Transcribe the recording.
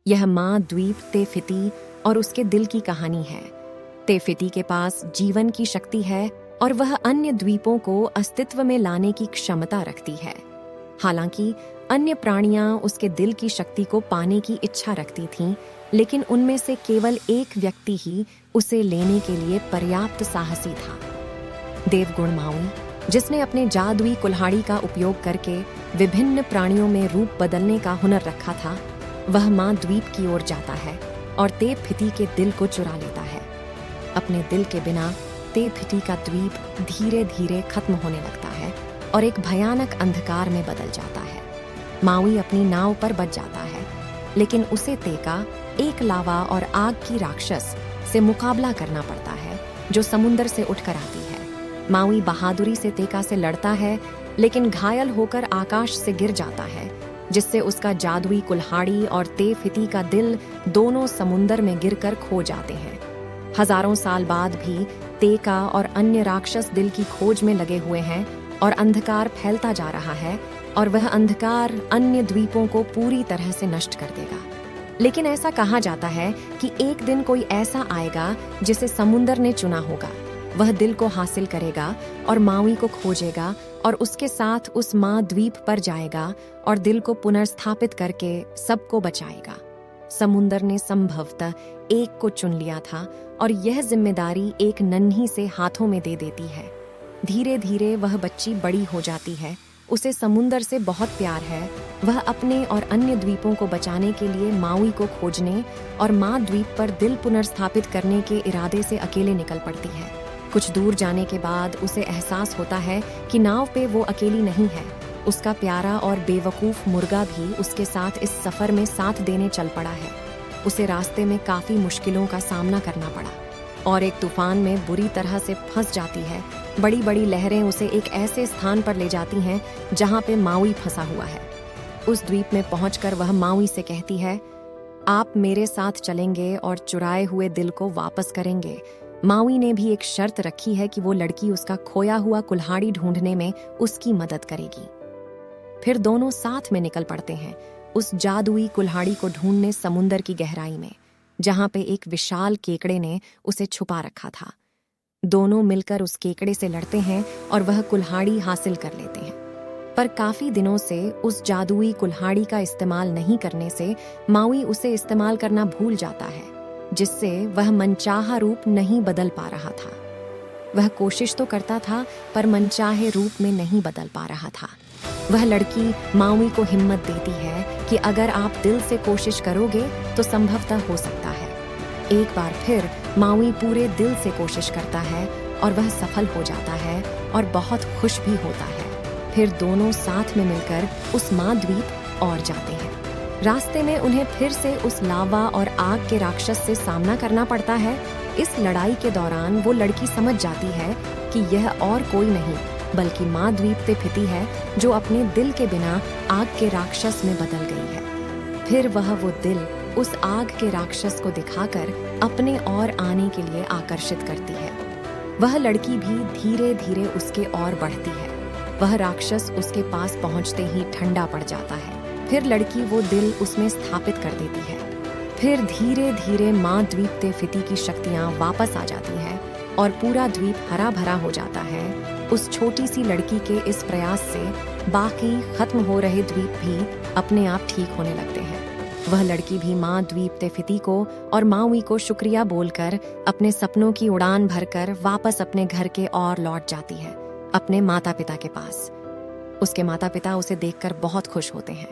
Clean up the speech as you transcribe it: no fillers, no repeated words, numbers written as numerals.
यह माँ द्वीप तेफिती और उसके दिल की कहानी है। तेफिती के पास जीवन की शक्ति है और वह अन्य द्वीपों को अस्तित्व में लाने की क्षमता रखती है। हालांकि अन्य प्राणियां उसके दिल की शक्ति को पाने की इच्छा रखती थीं, लेकिन उनमें से केवल एक व्यक्ति ही उसे लेने के लिए पर्याप्त साहसी था। देवगुण माउई, जिसने अपने जादुई कुल्हाड़ी का उपयोग करके विभिन्न प्राणियों में रूप बदलने का हुनर रखा था, वह माँ द्वीप की ओर जाता है और तेफिती के दिल को चुरा लेता है। अपने दिल के बिना तेफिती का द्वीप धीरे धीरे खत्म होने लगता है और एक भयानक अंधकार में बदल जाता है। माउई अपनी नाव पर बच जाता है, लेकिन उसे तेका, एक लावा और आग की राक्षस से मुकाबला करना पड़ता है जो समुंदर से उठकर आती है। माउई बहादुरी से तेका से लड़ता है, लेकिन घायल होकर आकाश से गिर जाता है, जिससे उसका जादुई कुल्हाड़ी और तेफिती का दिल दोनों समुंदर में गिरकर खो जाते हैं। हजारों साल बाद भी तेका और अन्य राक्षस दिल की खोज में लगे हुए हैं और अंधकार फैलता जा रहा है और वह अंधकार अन्य द्वीपों को पूरी तरह से नष्ट कर देगा। लेकिन ऐसा कहा जाता है कि एक दिन कोई ऐसा आएगा जिसे समुंदर ने चुना होगा। वह दिल को हासिल करेगा और माउई को खोजेगा और उसके साथ उस माँ द्वीप पर जाएगा और दिल को पुनर्स्थापित करके सबको बचाएगा। समुंदर ने संभवतः एक को चुन लिया था और यह जिम्मेदारी एक नन्ही से हाथों में दे देती है। धीरे धीरे वह बच्ची बड़ी हो जाती है। उसे समुंदर से बहुत प्यार है। वह अपने और अन्य द्वीपों को बचाने के लिए माउई को खोजने और माँ द्वीप पर दिल पुनर्स्थापित करने के इरादे से अकेले निकल पड़ती है। कुछ दूर जाने के बाद उसे एहसास होता है कि नाव पे वो अकेली नहीं है। उसका प्यारा और बेवकूफ मुर्गा भी उसके साथ इस सफर में साथ देने चल पड़ा है। उसे रास्ते में काफी मुश्किलों का सामना करना पड़ा और एक तूफान में बुरी तरह से फंस जाती है। बड़ी बड़ी लहरें उसे एक ऐसे स्थान पर ले जाती हैं जहां पे माउई फंसा हुआ है। उस द्वीप में पहुंचकर वह माउई से कहती है, आप मेरे साथ चलेंगे और चुराए हुए दिल को वापस करेंगे। माउई ने भी एक शर्त रखी है कि वो लड़की उसका खोया हुआ कुल्हाड़ी ढूंढने में उसकी मदद करेगी। फिर दोनों साथ में निकल पड़ते हैं उस जादुई कुल्हाड़ी को ढूंढने समुंदर की गहराई में, जहां पे एक विशाल केकड़े ने उसे छुपा रखा था। दोनों मिलकर उस केकड़े से लड़ते हैं और वह कुल्हाड़ी हासिल कर लेते हैं। पर काफी दिनों से उस जादुई कुल्हाड़ी का इस्तेमाल नहीं करने से माउई उसे इस्तेमाल करना भूल जाता है, जिससे वह मनचाहा रूप नहीं बदल पा रहा था। वह कोशिश तो करता था पर मनचाहे रूप में नहीं बदल पा रहा था। वह लड़की माउई को हिम्मत देती है कि अगर आप दिल से कोशिश करोगे तो संभवतः हो सकता है। एक बार फिर माउई पूरे दिल से कोशिश करता है और वह सफल हो जाता है और बहुत खुश भी होता है। फिर दोनों साथ में मिलकर उस माँ द्वीप और जाते हैं। रास्ते में उन्हें फिर से उस लावा और आग के राक्षस से सामना करना पड़ता है। इस लड़ाई के दौरान वो लड़की समझ जाती है कि यह और कोई नहीं बल्कि माँ द्वीप तेफिती है, जो अपने दिल के बिना आग के राक्षस में बदल गई है। फिर वह वो दिल उस आग के राक्षस को दिखाकर अपने और आने के लिए आकर्षित करती है। वह लड़की भी धीरे धीरे उसके और बढ़ती है। वह राक्षस उसके पास पहुंचते ही ठंडा पड़ जाता है। फिर लड़की वो दिल उसमें स्थापित कर देती है। फिर धीरे धीरे माँ द्वीप तेफिती की शक्तियाँ वापस आ जाती हैं और पूरा द्वीप हरा भरा हो जाता है। उस छोटी सी लड़की के इस प्रयास से बाकी खत्म हो रहे द्वीप भी अपने आप ठीक होने लगते हैं। वह लड़की भी माँ द्वीप तेफिती को और माउई को शुक्रिया बोलकर अपने सपनों की उड़ान भरकर वापस अपने घर के और लौट जाती है, अपने माता पिता के पास। उसके माता पिता उसे देखकर बहुत खुश होते हैं।